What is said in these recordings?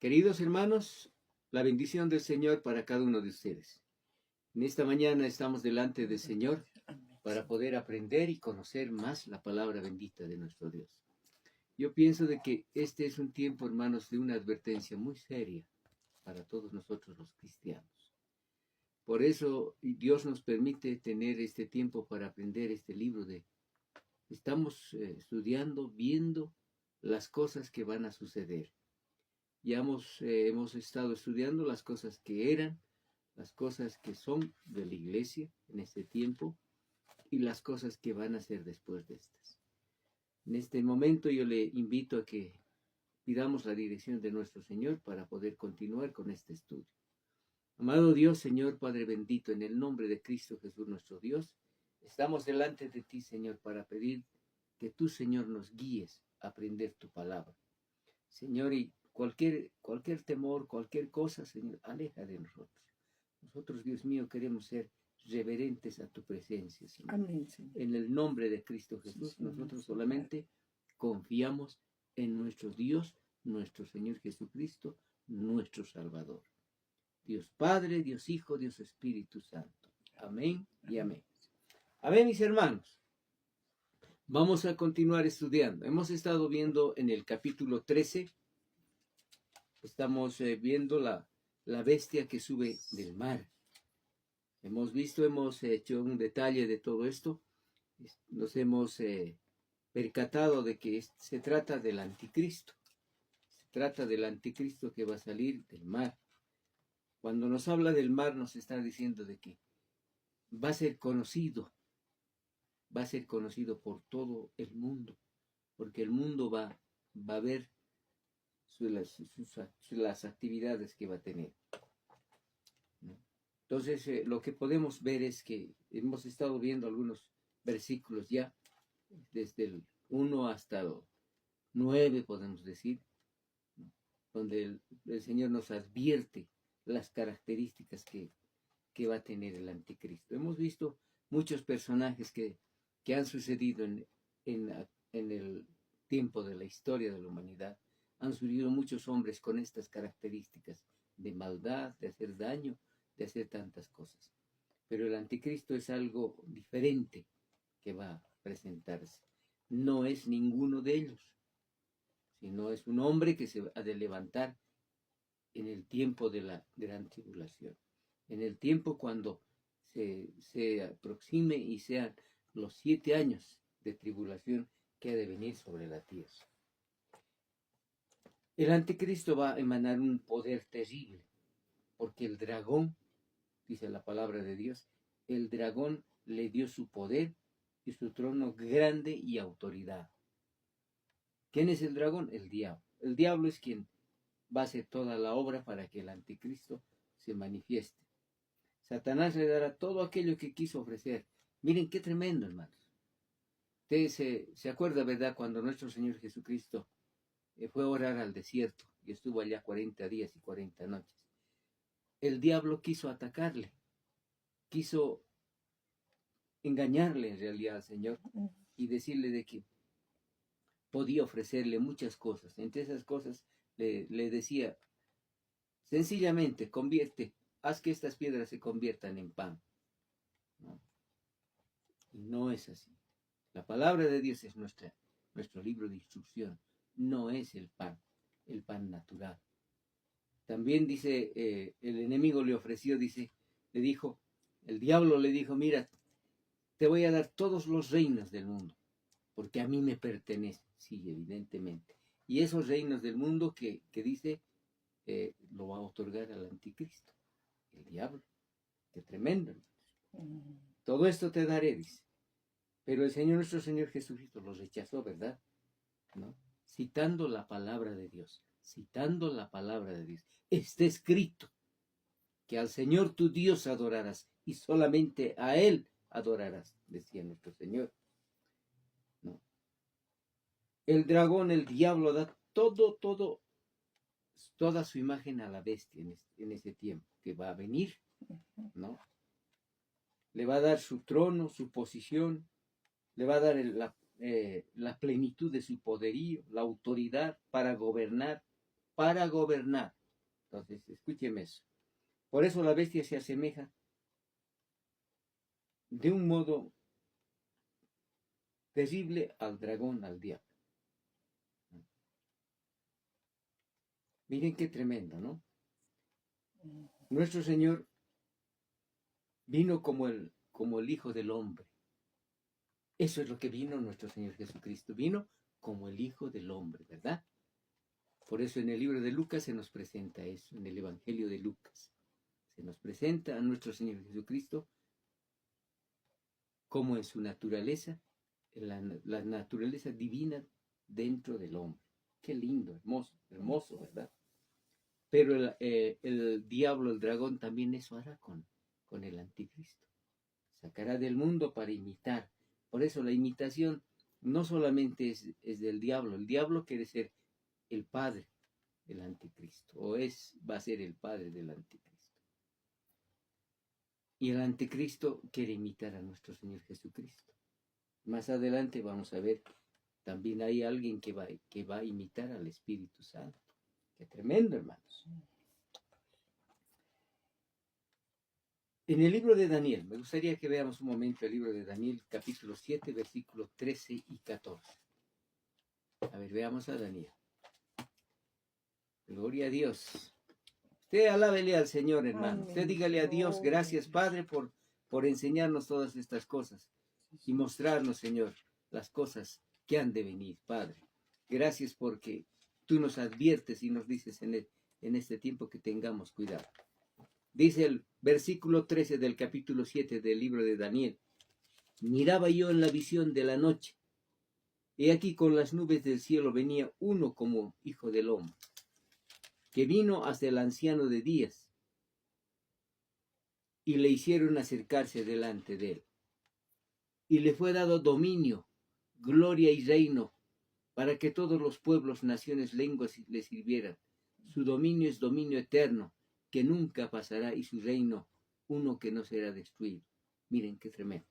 Queridos hermanos, la bendición del Señor para cada uno de ustedes. En esta mañana estamos delante del Señor para poder aprender y conocer más la palabra bendita de nuestro Dios. Yo pienso de que este es un tiempo, hermanos, de una advertencia muy seria para todos nosotros los cristianos. Por eso Dios nos permite tener este tiempo para aprender este libro estamos estudiando, viendo las cosas que van a suceder. Ya hemos estado estudiando las cosas que eran, las cosas que son de la iglesia en este tiempo y las cosas que van a ser después de estas. En este momento yo le invito a que pidamos la dirección de nuestro Señor para poder continuar con este estudio. Amado Dios, Señor Padre bendito, en el nombre de Cristo Jesús nuestro Dios, estamos delante de ti, Señor, para pedir que tú, Señor, nos guíes a aprender tu palabra. Señor, y cualquier temor, cualquier cosa, Señor, aleja de nosotros. Nosotros, Dios mío, queremos ser reverentes a tu presencia, Señor. Amén, Señor. En el nombre de Cristo Jesús, Sí, Señor. nosotros solamente confiamos en nuestro Dios, nuestro Señor Jesucristo, nuestro Salvador. Dios Padre, Dios Hijo, Dios Espíritu Santo. Amén y amén. Amén, mis hermanos. Vamos a continuar estudiando. Hemos estado viendo en el capítulo 13. Estamos viendo la bestia que sube del mar. Hemos hecho un detalle de todo esto. Nos hemos percatado de que se trata del anticristo. Se trata del anticristo que va a salir del mar. Cuando nos habla del mar nos está diciendo de que va a ser conocido por todo el mundo, porque el mundo va a ver las actividades que va a tener. Entonces, lo que podemos ver es que hemos estado viendo algunos versículos ya, desde el 1 hasta el 9, podemos decir, donde el Señor nos advierte las características que va a tener el anticristo. Hemos visto muchos personajes que han sucedido en el tiempo de la historia de la humanidad. Han surgido muchos hombres con estas características de maldad, de hacer daño, de hacer tantas cosas. Pero el anticristo es algo diferente que va a presentarse. No es ninguno de ellos, sino es un hombre que se ha de levantar en el tiempo de la gran tribulación, en el tiempo cuando se aproxime y sean los 7 años de tribulación que ha de venir sobre la tierra. El anticristo va a emanar un poder terrible, porque el dragón, dice la palabra de Dios, el dragón le dio su poder y su trono grande y autoridad. ¿Quién es el dragón? El diablo. El diablo es quien va a hacer toda la obra para que el anticristo se manifieste. Satanás le dará todo aquello que quiso ofrecer. Miren qué tremendo, hermanos. Usted se acuerda, ¿verdad?, cuando nuestro Señor Jesucristo fue a orar al desierto y estuvo allá 40 días y 40 noches. El diablo quiso atacarle, quiso engañarle en realidad al Señor y decirle de que podía ofrecerle muchas cosas. Entre esas cosas le decía, sencillamente, haz que estas piedras se conviertan en pan. ¿No? Y no es así. La palabra de Dios es nuestro libro de instrucción. No es el pan natural. También dice, el enemigo le ofreció, el diablo le dijo, mira, te voy a dar todos los reinos del mundo, porque a mí me pertenece. Sí, evidentemente. Y esos reinos del mundo que dice, lo va a otorgar al anticristo, el diablo. Qué tremendo. Todo esto te daré, dice. Pero nuestro Señor Jesucristo lo rechazó, ¿verdad? ¿No? Citando la palabra de Dios. Está escrito que al Señor tu Dios adorarás y solamente a Él adorarás, decía nuestro Señor. ¿No? El dragón, el diablo, da toda su imagen a la bestia en ese tiempo que va a venir, ¿no? Le va a dar su trono, su posición, le va a dar la plenitud de su poderío, la autoridad para gobernar, Entonces, escúcheme eso. Por eso la bestia se asemeja de un modo terrible al dragón, al diablo. Miren qué tremendo, ¿no? Nuestro Señor vino como el Hijo del Hombre. Eso es lo que vino nuestro Señor Jesucristo. Vino como el Hijo del Hombre, ¿verdad? Por eso en el libro de Lucas se nos presenta eso, en el Evangelio de Lucas. Se nos presenta a nuestro Señor Jesucristo como en su naturaleza, la naturaleza divina dentro del hombre. Qué lindo, hermoso, hermoso, ¿verdad? Pero el diablo, el dragón, también eso hará con el anticristo. Sacará del mundo para imitar. Por eso la imitación no solamente es del diablo. El diablo quiere ser el padre del anticristo, o va a ser el padre del anticristo. Y el anticristo quiere imitar a nuestro Señor Jesucristo. Más adelante vamos a ver, también hay alguien que va a imitar al Espíritu Santo. Qué tremendo, hermanos. En el libro de Daniel, me gustaría que veamos un momento el libro de Daniel, capítulo 7, versículos 13 y 14. A ver, veamos a Daniel. Gloria a Dios. Usted alábele al Señor, hermano. Amén. Usted dígale a Dios, gracias, Padre, por enseñarnos todas estas cosas y mostrarnos, Señor, las cosas que han de venir, Padre. Gracias porque tú nos adviertes y nos dices en este tiempo que tengamos cuidado. Dice el versículo 13 del capítulo 7 del libro de Daniel. Miraba yo en la visión de la noche. He aquí con las nubes del cielo venía uno como hijo del hombre, que vino hasta el anciano de días, y le hicieron acercarse delante de él. Y le fue dado dominio, gloria y reino, para que todos los pueblos, naciones, lenguas le sirvieran. Su dominio es dominio eterno, que nunca pasará, y su reino, uno que no será destruido. Miren qué tremendo.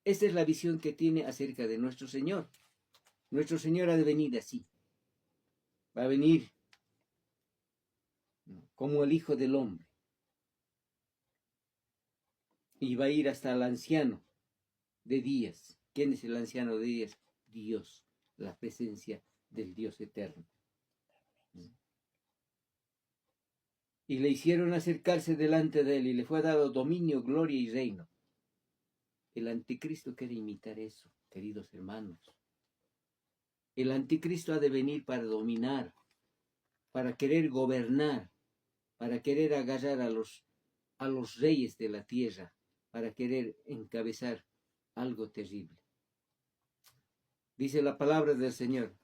Esta es la visión que tiene acerca de nuestro Señor. Nuestro Señor ha de venir así. Va a venir como el Hijo del Hombre. Y va a ir hasta el anciano de días. ¿Quién es el anciano de días? Dios, la presencia del Dios eterno. Y le hicieron acercarse delante de él, y le fue dado dominio, gloria y reino. El anticristo quiere imitar eso, queridos hermanos. El anticristo ha de venir para dominar, para querer gobernar, para querer agarrar a los reyes de la tierra, para querer encabezar algo terrible. Dice la palabra del Señor,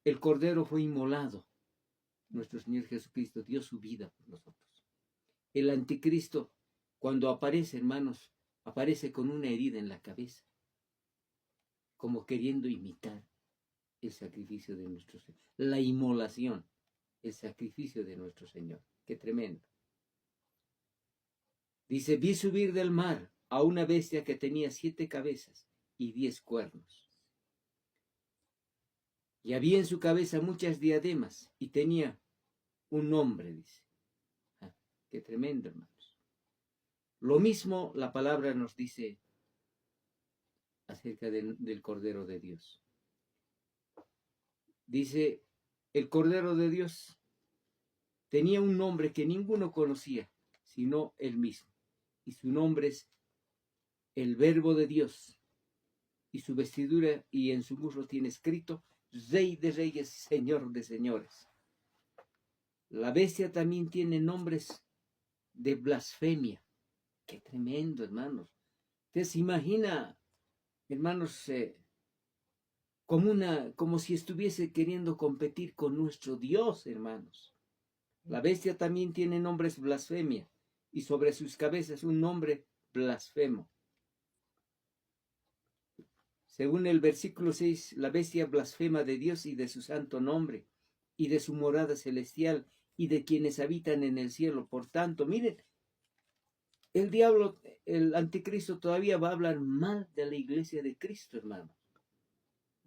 el Cordero fue inmolado. Nuestro Señor Jesucristo dio su vida por nosotros. El anticristo, cuando aparece, hermanos, aparece con una herida en la cabeza, como queriendo imitar el sacrificio de nuestro Señor. La inmolación, el sacrificio de nuestro Señor. Qué tremendo. Dice, vi subir del mar a una bestia que tenía 7 cabezas y 10 cuernos. Y había en su cabeza muchas diademas y tenía un nombre, dice. Ah, qué tremendo, hermanos. Lo mismo la palabra nos dice acerca del Cordero de Dios. Dice, el Cordero de Dios tenía un nombre que ninguno conocía, sino él mismo. Y su nombre es el Verbo de Dios. Y su vestidura y en su muslo tiene escrito, Rey de Reyes, Señor de Señores. La bestia también tiene nombres de blasfemia. Qué tremendo, hermanos. Usted se imagina, hermanos, como si estuviese queriendo competir con nuestro Dios, hermanos. La bestia también tiene nombres blasfemia y sobre sus cabezas un nombre blasfemo. Según el versículo 6, la bestia blasfema de Dios y de su santo nombre y de su morada celestial y de quienes habitan en el cielo. Por tanto, miren, el diablo, el anticristo todavía va a hablar mal de la iglesia de Cristo, hermano.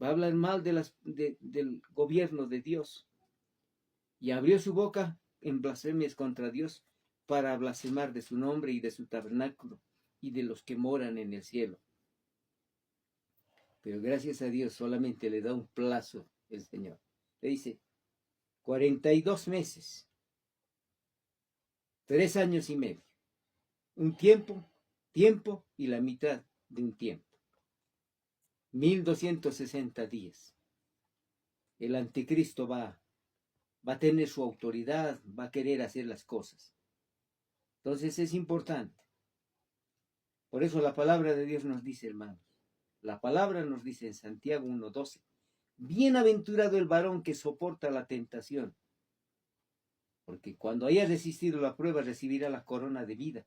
Va a hablar mal del gobierno de Dios. Y abrió su boca en blasfemias contra Dios para blasfemar de su nombre y de su tabernáculo y de los que moran en el cielo. Pero gracias a Dios solamente le da un plazo el Señor. Le dice 42 meses, 3 años y medio, un tiempo y la mitad de un tiempo. 1260 días. El anticristo va a tener su autoridad, va a querer hacer las cosas. Entonces es importante. Por eso la palabra de Dios nos dice, hermanos, la palabra nos dice en Santiago 1:12, bienaventurado el varón que soporta la tentación, porque cuando haya resistido la prueba recibirá la corona de vida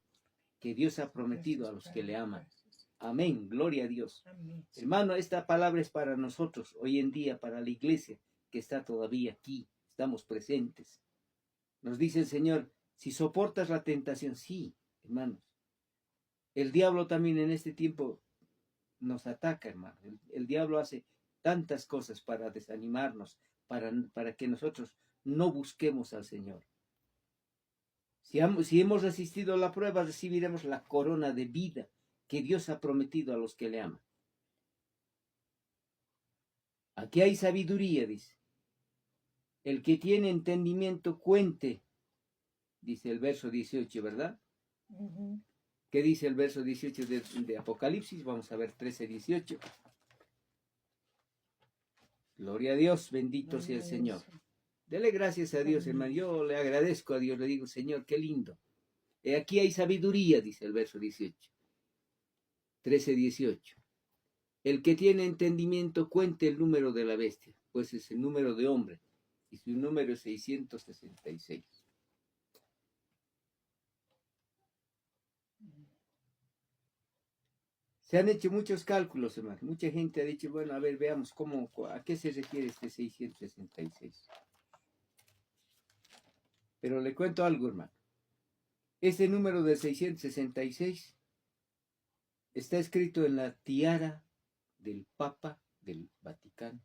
que Dios ha prometido a los que le aman. Amén, gloria a Dios. Amén. Hermano, esta palabra es para nosotros hoy en día, para la iglesia que está todavía aquí, estamos presentes. Nos dice el Señor, si soportas la tentación, sí, hermanos. El diablo también en este tiempo nos ataca, hermano. El diablo hace tantas cosas para desanimarnos, para que nosotros no busquemos al Señor. Si hemos resistido la prueba, recibiremos la corona de vida que Dios ha prometido a los que le aman. Aquí hay sabiduría, dice. El que tiene entendimiento cuente, dice el verso 18, ¿verdad? Ujú. ¿Qué dice el verso 18 de Apocalipsis? Vamos a ver 13:18. Gloria a Dios, bendito sea el Señor. Dele gracias a Dios, hermano. Yo le agradezco a Dios, le digo, Señor, qué lindo. Aquí hay sabiduría, dice el verso 18. 13:18. El que tiene entendimiento cuente el número de la bestia, pues es el número de hombre, y su número es 666. Se han hecho muchos cálculos, hermano. Mucha gente ha dicho, bueno, a ver, veamos a qué se refiere este 666. Pero le cuento algo, hermano. Este número de 666 está escrito en la tiara del Papa del Vaticano,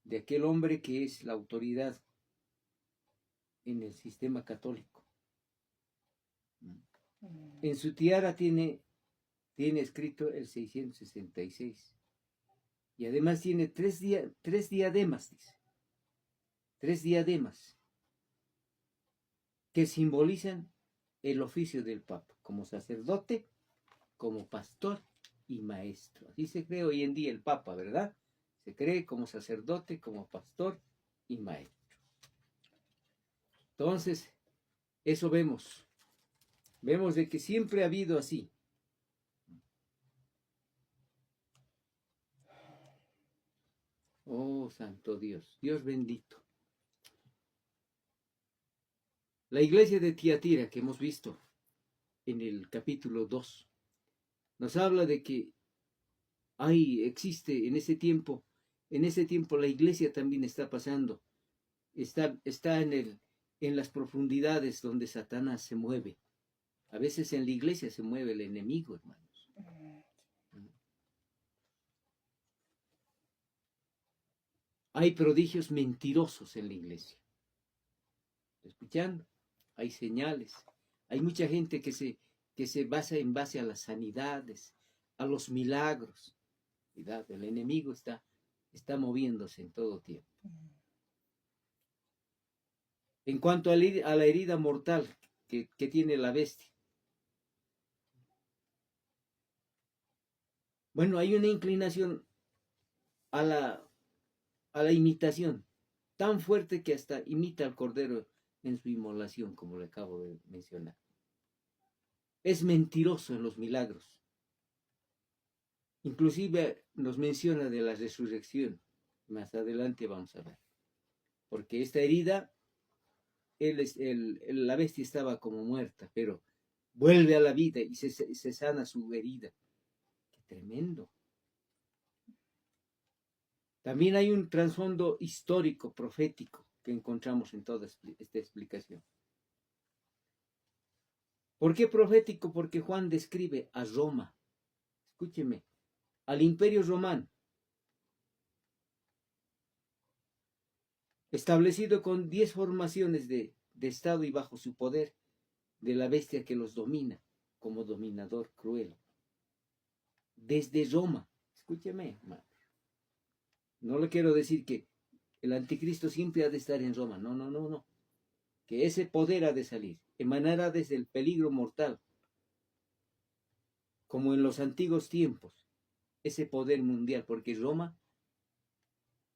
de aquel hombre que es la autoridad en el sistema católico. En su tiara tiene escrito el 666. Y además tiene tres diademas, dice. 3 diademas que simbolizan el oficio del Papa, como sacerdote, como pastor y maestro. Así se cree hoy en día el Papa, ¿verdad? Se cree como sacerdote, como pastor y maestro. Entonces, eso vemos. Vemos de que siempre ha habido así. Oh, santo Dios, Dios bendito. La iglesia de Tiatira que hemos visto en el capítulo 2 nos habla de que existe en ese tiempo la iglesia también está pasando, está en las profundidades donde Satanás se mueve. A veces en la iglesia se mueve el enemigo, hermanos. Hay prodigios mentirosos en la iglesia. ¿Escuchando? Hay señales. Hay mucha gente que se basa en base a las sanidades, a los milagros. Cuidado, el enemigo está moviéndose en todo tiempo. En cuanto a la herida mortal que tiene la bestia. Bueno, hay una inclinación a la imitación tan fuerte que hasta imita al cordero en su inmolación, como le acabo de mencionar. Es mentiroso en los milagros. Inclusive nos menciona de la resurrección. Más adelante vamos a ver. Porque esta herida, la bestia estaba como muerta, pero vuelve a la vida y se sana su herida. ¡Qué tremendo! También hay un trasfondo histórico, profético, que encontramos en toda esta explicación. ¿Por qué profético? Porque Juan describe a Roma, escúcheme, al Imperio Romano, establecido con 10 formaciones de de Estado y bajo su poder de la bestia que los domina como dominador cruel. Desde Roma, escúcheme, hermano. No le quiero decir que el anticristo siempre ha de estar en Roma, no, no, no, no. Que ese poder ha de salir, emanará desde el peligro mortal, como en los antiguos tiempos, ese poder mundial, porque Roma,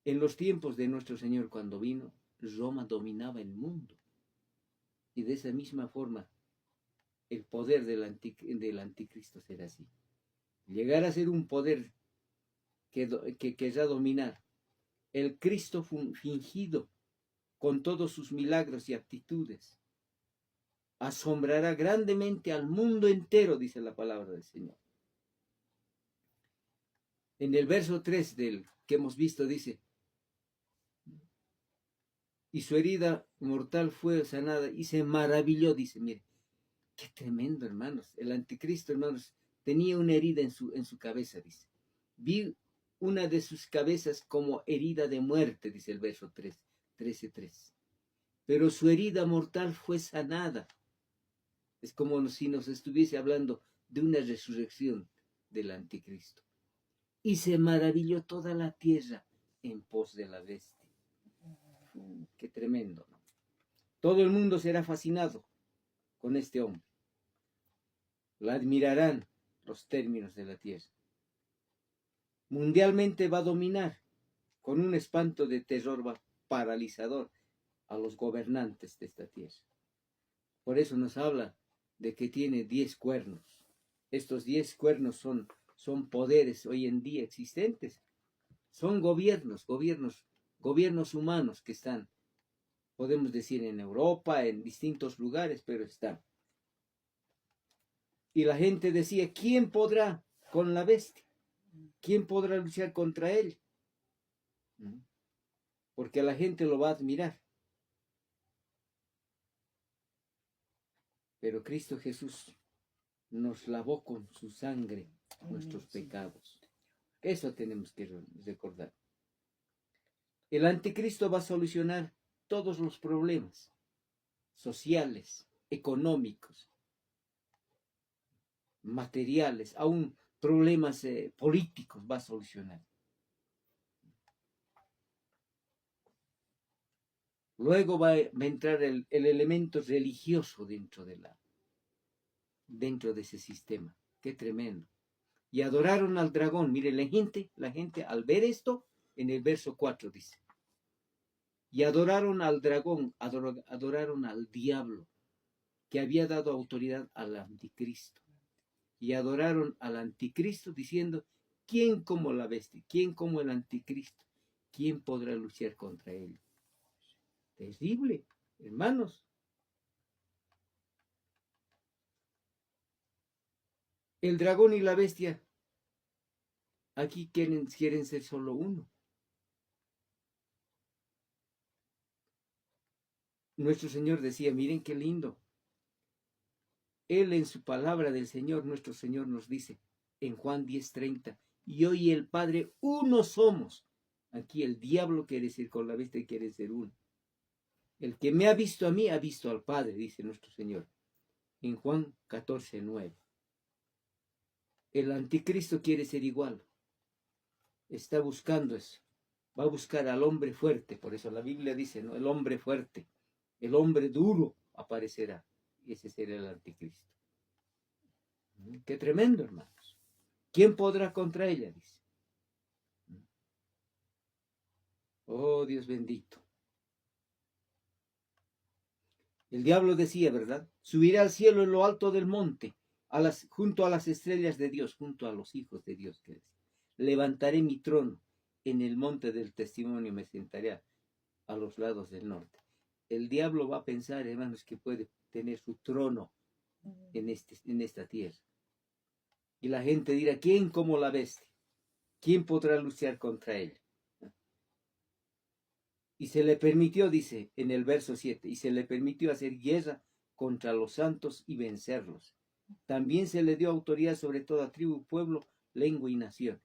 en los tiempos de nuestro Señor cuando vino, Roma dominaba el mundo. Y de esa misma forma, el poder del anticristo será así. Llegar a ser un poder que querrá dominar. El Cristo fingido, con todos sus milagros y actitudes, asombrará grandemente al mundo entero, dice la palabra del Señor. En el verso 3 del que hemos visto dice, y su herida mortal fue sanada y se maravilló, dice, mire, qué tremendo, hermanos. El anticristo, hermanos, tenía una herida en su cabeza, dice. Vi una de sus cabezas como herida de muerte, dice el verso 13:3. Pero su herida mortal fue sanada. Es como si nos estuviese hablando de una resurrección del anticristo. Y se maravilló toda la tierra en pos de la bestia. Qué tremendo, ¿no? Todo el mundo será fascinado con este hombre. La admirarán los términos de la tierra. Mundialmente va a dominar con un espanto de terror paralizador a los gobernantes de esta tierra. Por eso nos habla de que tiene 10 cuernos. Estos 10 cuernos son poderes hoy en día existentes. Son gobiernos humanos que están, podemos decir, en Europa, en distintos lugares, pero están. Y la gente decía, ¿quién podrá con la bestia? ¿Quién podrá luchar contra él? Porque la gente lo va a admirar. Pero Cristo Jesús nos lavó con su sangre nuestros pecados. Eso tenemos que recordar. El anticristo va a solucionar todos los problemas sociales, económicos, materiales, aún problemas políticos va a solucionar. Luego va a entrar el elemento religioso dentro de ese sistema. Qué tremendo. Y adoraron al dragón. Mire, la gente al ver esto, en el verso 4 dice, y adoraron al dragón, adoraron al diablo, que había dado autoridad al anticristo. Y adoraron al anticristo diciendo, ¿quién como la bestia? ¿Quién como el anticristo? ¿Quién podrá luchar contra él? Terrible, hermanos. El dragón y la bestia aquí quieren ser solo uno. Nuestro Señor decía, miren qué lindo. Él en su palabra del Señor, nuestro Señor nos dice en Juan 10:30, y hoy el Padre uno somos. Aquí el diablo quiere ser con la bestia y quiere ser uno. El que me ha visto a mí ha visto al Padre, dice nuestro Señor en Juan 14:9. El anticristo quiere ser igual. Está buscando eso. Va a buscar al hombre fuerte. Por eso la Biblia dice, ¿no? El hombre fuerte, el hombre duro aparecerá. Y ese será el anticristo. Qué tremendo, hermanos. ¿Quién podrá contra ella? Dice. Oh, Dios bendito. El diablo decía, ¿verdad? Subiré al cielo en lo alto del monte, junto a las estrellas de Dios, junto a los hijos de Dios. Que decía. Levantaré mi trono en el monte del testimonio, me sentaré a los lados del norte. El diablo va a pensar, hermanos, que puede tener su trono en esta tierra. Y la gente dirá, ¿quién como la bestia? ¿Quién podrá luchar contra él? Y se le permitió, dice en el verso 7, y se le permitió hacer guerra contra los santos y vencerlos. También se le dio autoridad sobre toda tribu, pueblo, lengua y nación.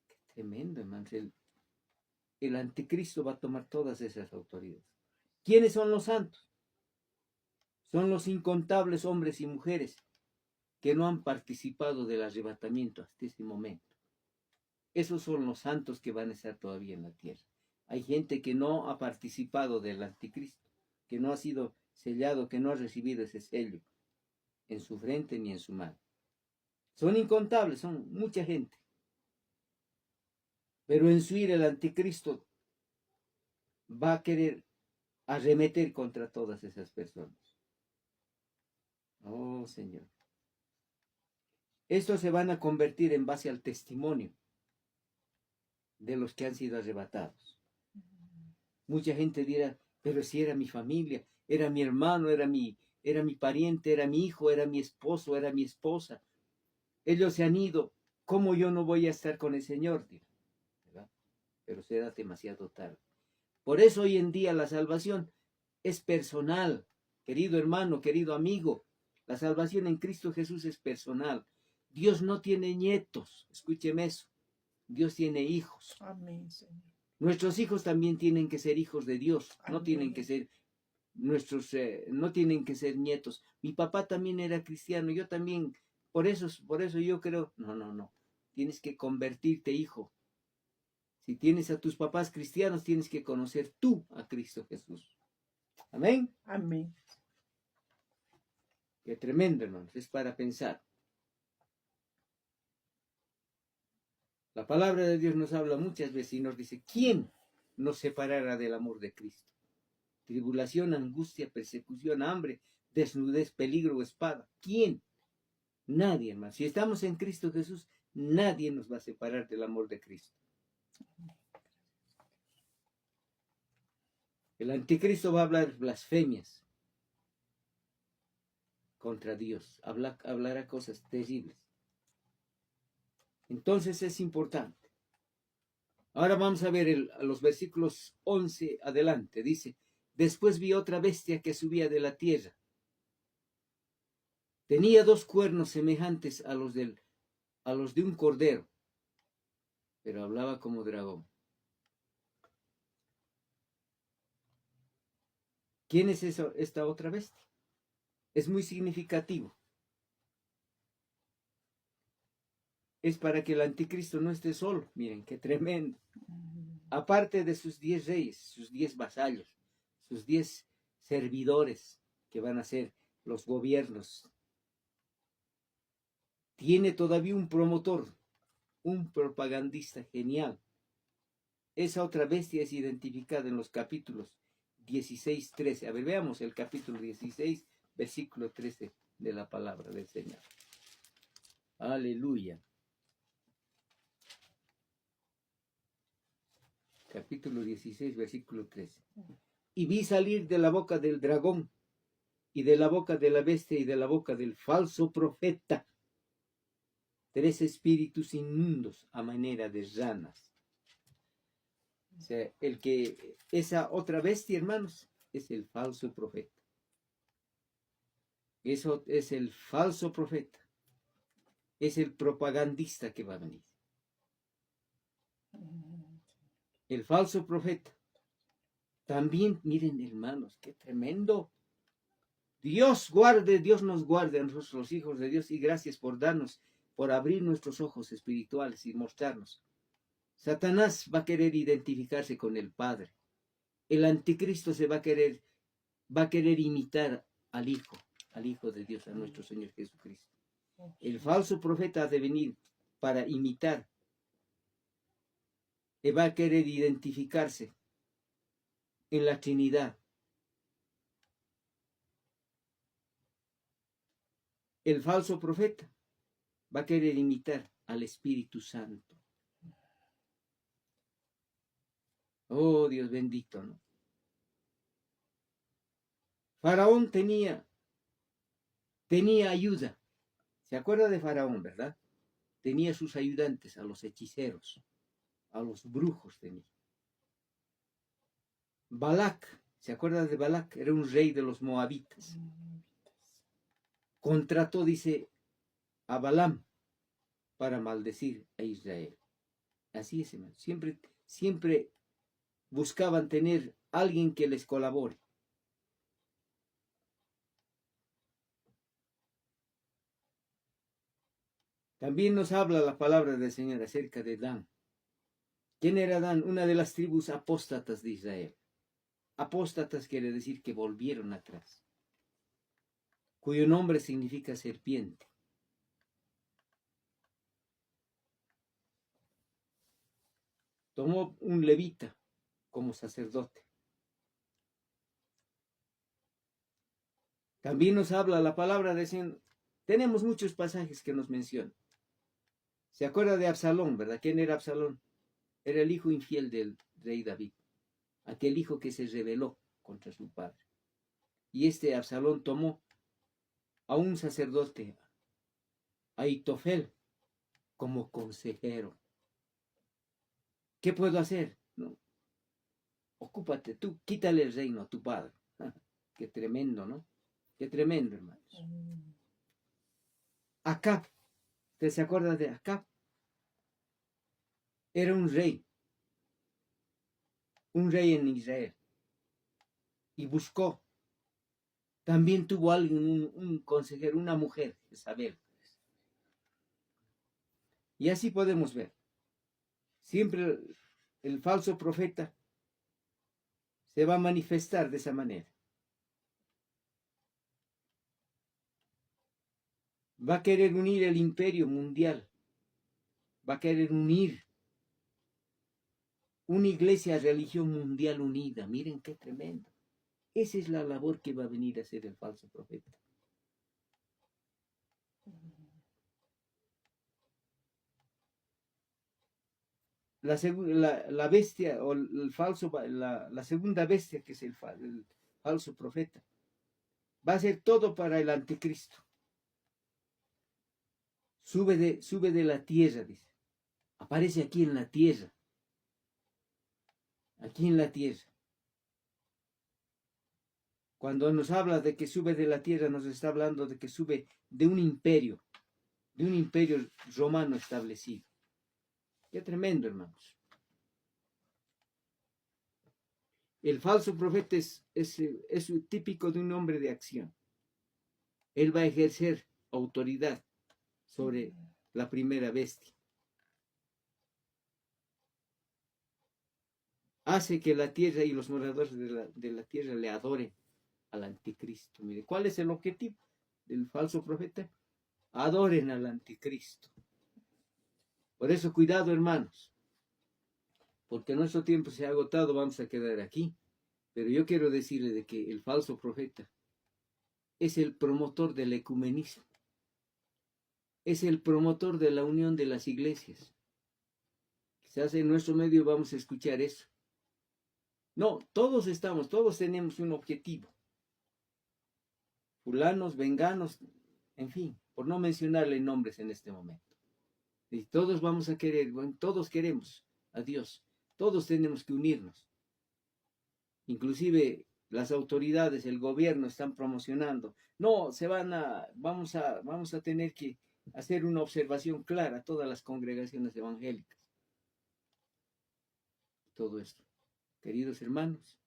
Qué tremendo, hermanos. El anticristo va a tomar todas esas autoridades. ¿Quiénes son los santos? Son los incontables hombres y mujeres que no han participado del arrebatamiento hasta este momento. Esos son los santos que van a estar todavía en la tierra. Hay gente que no ha participado del anticristo, que no ha sido sellado, que no ha recibido ese sello en su frente ni en su mano. Son incontables, son mucha gente. Pero en su ira el anticristo va a querer arremeter contra todas esas personas. Oh, Señor. Estos se van a convertir en base al testimonio de los que han sido arrebatados. Mucha gente dirá, pero si era mi familia, era mi hermano, era mi pariente, era mi hijo, era mi esposo, era mi esposa. Ellos se han ido, ¿cómo yo no voy a estar con el Señor? ¿Verdad? Pero será demasiado tarde. Por eso hoy en día la salvación es personal, querido hermano, querido amigo. La salvación en Cristo Jesús es personal. Dios no tiene nietos, escúcheme eso. Dios tiene hijos. Amén, Señor. Nuestros hijos también tienen que ser hijos de Dios, no Amén. tienen que ser no tienen que ser nietos. Mi papá también era cristiano, yo también, por eso yo creo, no, tienes que convertirte, hijo. Si tienes a tus papás cristianos, tienes que conocer tú a Cristo Jesús. Amén. Amén. Qué tremendo, hermanos, es para pensar. La palabra de Dios nos habla muchas veces y nos dice, ¿quién nos separará del amor de Cristo? Tribulación, angustia, persecución, hambre, desnudez, peligro o espada. ¿Quién? Nadie, hermano. Si estamos en Cristo Jesús, nadie nos va a separar del amor de Cristo. El anticristo va a hablar blasfemias contra Dios. Hablará cosas terribles. Entonces es importante. Ahora vamos a ver los versículos 11 adelante. Dice, después vi otra bestia que subía de la tierra. Tenía 2 cuernos semejantes a los de un cordero, pero hablaba como dragón. ¿Quién es esta otra bestia? Es muy significativo. Es para que el anticristo no esté solo. Miren, qué tremendo. Aparte de sus 10 reyes, sus 10 vasallos, sus 10 servidores que van a ser los gobiernos, tiene todavía un promotor, un propagandista genial. Esa otra bestia es identificada en los capítulos 16, 13. A ver, veamos el capítulo 16, versículo 13 de la palabra del Señor. Aleluya. Capítulo 16, versículo 13. Y vi salir de la boca del dragón, y de la boca de la bestia, y de la boca del falso profeta, 3 espíritus inmundos a manera de ranas. O sea, esa otra bestia, hermanos, es el falso profeta. Eso es el falso profeta. Es el propagandista que va a venir. El falso profeta. También, miren, hermanos, qué tremendo. Dios nos guarde a nosotros los hijos de Dios, y gracias por abrir nuestros ojos espirituales y mostrarnos. Satanás va a querer identificarse con el Padre. El anticristo va a querer imitar al Hijo de Dios, a nuestro Señor Jesucristo. El falso profeta ha de venir para imitar. Y va a querer identificarse en la Trinidad. El falso profeta va a querer imitar al Espíritu Santo. Oh, Dios bendito, ¿no? Faraón tenía ayuda. ¿Se acuerda de Faraón, verdad? Tenía sus ayudantes, a los hechiceros, a los brujos tenía. Balac, ¿se acuerda de Balac? Era un rey de los moabitas. Contrató, dice, a Balaam para maldecir a Israel. Así es, hermano. Siempre buscaban tener alguien que les colabore. También nos habla la palabra del Señor acerca de Dan. ¿Quién era Dan? Una de las tribus apóstatas de Israel. Apóstatas quiere decir que volvieron atrás, cuyo nombre significa serpiente. Tomó un levita como sacerdote. También nos habla la palabra de Señor. Tenemos muchos pasajes que nos mencionan. ¿Se acuerda de Absalón, verdad? ¿Quién era Absalón? Era el hijo infiel del rey David, aquel hijo que se rebeló contra su padre. Y este Absalón tomó a un sacerdote, a Ahitofel, como consejero. ¿Qué puedo hacer? No. Ocúpate, tú quítale el reino a tu padre. Qué tremendo, ¿no? Qué tremendo, hermanos. Acab, ¿usted se acuerda de Acab? Era un rey en Israel, y buscó. También tuvo alguien, un consejero, una mujer, Isabel. Y así podemos ver. Siempre el falso profeta se va a manifestar de esa manera. Va a querer unir el imperio mundial. Va a querer unir una iglesia, religión mundial unida. Miren qué tremendo. Esa es la labor que va a venir a hacer el falso profeta. La bestia o el falso, la segunda bestia, que es el falso profeta, va a hacer todo para el anticristo. Sube de la tierra, dice. Aparece aquí en la tierra. Aquí en la tierra. Cuando nos habla de que sube de la tierra, nos está hablando de que sube de un imperio romano establecido. Qué tremendo, hermanos. El falso profeta es típico de un hombre de acción. Él va a ejercer autoridad sobre la primera bestia. Hace que la tierra y los moradores de la tierra le adoren al anticristo. Mire, ¿cuál es el objetivo del falso profeta? Adoren al anticristo. Por eso, cuidado, hermanos, porque nuestro tiempo se ha agotado, vamos a quedar aquí. Pero yo quiero decirle de que el falso profeta es el promotor del ecumenismo. Es el promotor de la unión de las iglesias. Quizás en nuestro medio vamos a escuchar eso. No, todos tenemos un objetivo. Fulanos, venganos, en fin, por no mencionarle nombres en este momento. Y todos vamos a querer, todos queremos a Dios. Todos tenemos que unirnos. Inclusive las autoridades, el gobierno están promocionando. No, vamos a tener que hacer una observación clara a todas las congregaciones evangélicas. Todo esto. Queridos hermanos,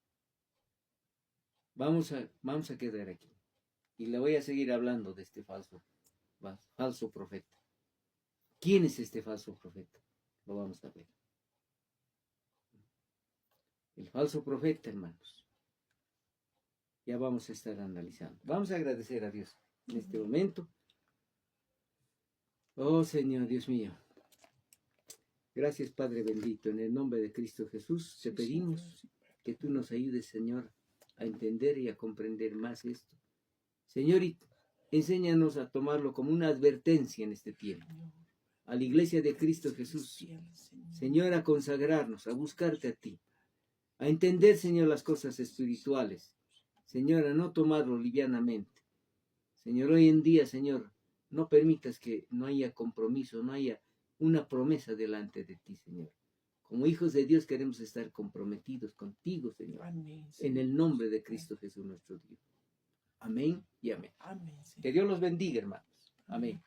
vamos a quedar aquí. Y le voy a seguir hablando de este falso profeta. ¿Quién es este falso profeta? Lo vamos a ver. El falso profeta, hermanos. Ya vamos a estar analizando. Vamos a agradecer a Dios en este momento. Oh Señor, Dios mío. Gracias, Padre bendito. En el nombre de Cristo Jesús te pedimos que tú nos ayudes, Señor, a entender y a comprender más esto. Señor, enséñanos a tomarlo como una advertencia en este tiempo. A la iglesia de Cristo Jesús. Señor, a consagrarnos, a buscarte a ti. A entender, Señor, las cosas espirituales. Señor, a no tomarlo livianamente. Señor, hoy en día, Señor, no permitas que no haya compromiso, no haya una promesa delante de ti, Señor. Como hijos de Dios queremos estar comprometidos contigo, Señor. Amén, Señor. En el nombre de Cristo Jesús, nuestro Dios. Amén y amén. Amén, que Dios los bendiga, hermanos. Amén.